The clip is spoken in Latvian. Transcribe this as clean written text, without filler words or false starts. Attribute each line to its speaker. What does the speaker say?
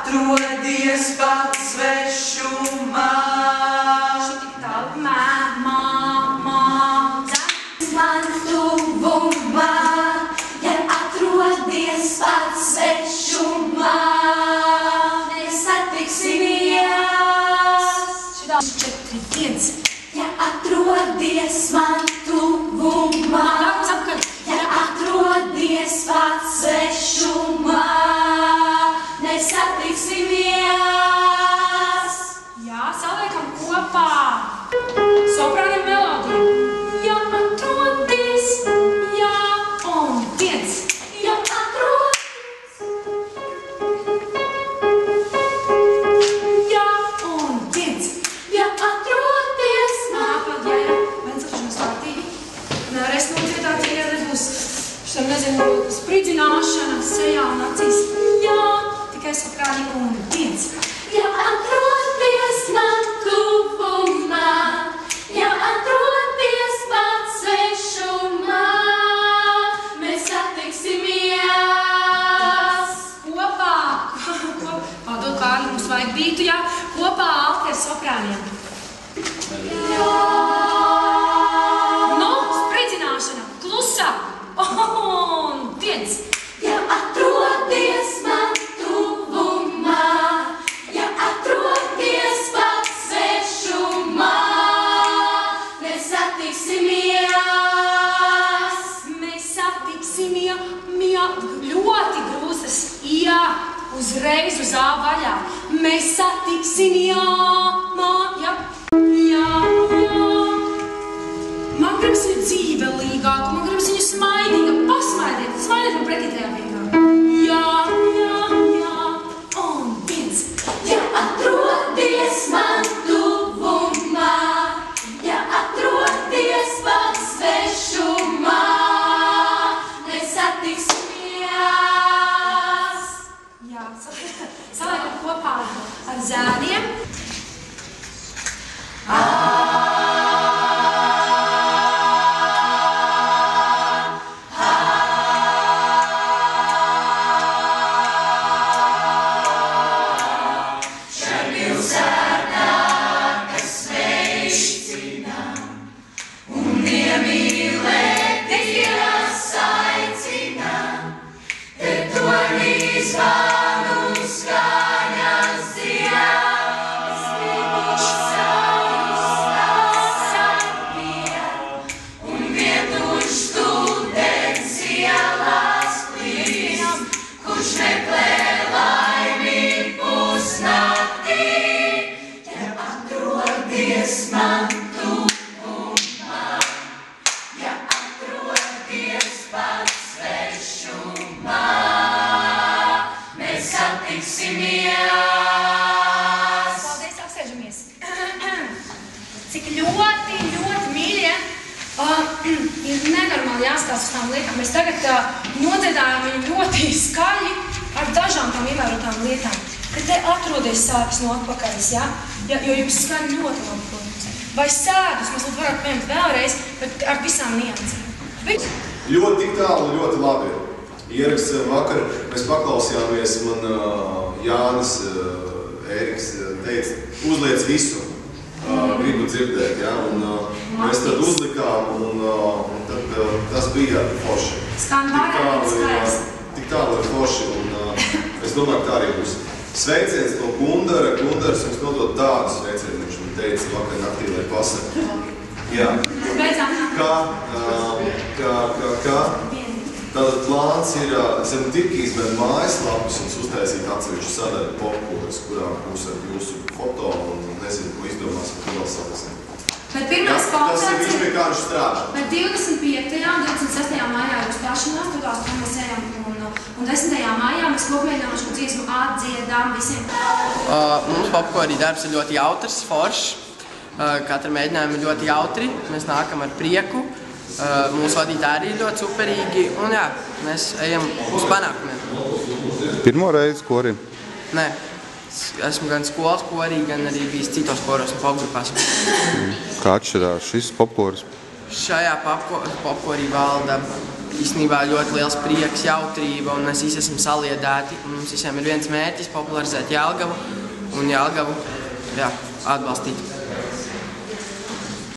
Speaker 1: atrodies pats svešumā.
Speaker 2: Tik tālu māca.
Speaker 3: Man tuvumā, ja atrodies pats svešumā, nesatiksimies.
Speaker 2: Šitā 4, 1.
Speaker 3: Ja atrodies man tuvumā, ja atrodies pats svešumā, nesatiksimies.
Speaker 2: Jā, saliekam kopā. Soprāniem melodiju. Ja atrodies, jā, un 1.
Speaker 3: Ja atrodies,
Speaker 2: jā, un 1.
Speaker 3: ja atrodies man
Speaker 2: Jāpagaida, viens apšanas kārtīgi. Nevarēs nodziedāt, ja nebūs šitam, nezinu, spridzināšana sejā un acīs. Jā, tikai soprāni un 1.
Speaker 3: ja atrodies man tuvumā, ja atrodies pats svešumā, mēs satiksimies.
Speaker 2: Kopā, padod Kārli, mums vajag bītu, jā, kopā alti ar soprāniem. Nu, spridzināšana, klusā, un 1.
Speaker 3: Ja atrodies man tuvumā, ja atrodies pats svešumā, mēs satiksimies.
Speaker 2: Mēs satiksimies, ļoti grūzas, jā, uzreiz uz ā vaļā. Mēs satiksimies, jā. Man gribas viņu dzīvelīgāku, man gribas viņu smaidīgu. Pasmaidiet, smaidiet man pretī tajā vingā. Jā, un 1.
Speaker 3: Ja atrodies man tuvumā, ja atrodies pats svešumā, mēs satiksimies.
Speaker 2: Jā, saliekam kopā ar zēniem. Paldies, apsēžamies. Cik ļoti mīļie. Ir nenormāli jāskatās uz tām lietām. Mēs tagad nodziedājām viņu ļoti skaļi ar dažām tām ievērotām lietām. Kad te atrodies sēdus no atpakaļas, ja? Jo jums skan ļoti labi, protams. Vai sēdus mēs varētu pieņemt vēlreiz, bet ar visām niansēm.
Speaker 4: Ļoti tik tālu, ļoti labi. Ieraksts vakar mēs paklausījāmies, man Jānis, Ēriks teica, uzliec visu, gribu dzirdēt, ja? Un mēs tad uzlikām, un tad tas bija forši.
Speaker 2: Skan vairāk skaisti.
Speaker 4: Tik tālu ir forši, un es domāju, ka tā arī būs. Sveiciens no Gundara. Gundars jums nodod tādu sveicienu, viņš man teica vakar naktī, lai pasaka. Jā. Kā? Tātad plāns ir zem Tirkīzmēn mājaslapas jums uztaisīt atsevišķu sadaļu popkūras, kurā būs ar jūsu foto un nezinu, ko izdomās, ko vēl saliksim.
Speaker 2: Bet pirmais koncerts
Speaker 4: tas ir viņš pie kādu strādā.
Speaker 2: Bet 25. un 26. maijā ir uzstāšanās, turās, kur mēs ejam, un 10. maijā mēs kopmēģināšu dziesmu atdziedām visiem.
Speaker 5: Mums popkorī darbs ir ļoti jautrs, foršs. Katra mēģinājuma ir ļoti jautri, mēs nākam ar prieku. Mūsu vadītāji arī ļoti superīgi, un jā, mēs ejam uz panākumiem.
Speaker 6: Pirmo reizi korī?
Speaker 5: Nē, esmu gan skolas korī, gan arī bijis citos koros un popgrupās.
Speaker 6: Kā atšķirās šis popkoris?
Speaker 5: Šajā popkorī valda īstenībā ļoti liels prieks, jautrība, un mēs visi esam saliedēti. Mums visiem ir viens mērķis – popularizēt Jelgavu un Jelgavu atbalstīt.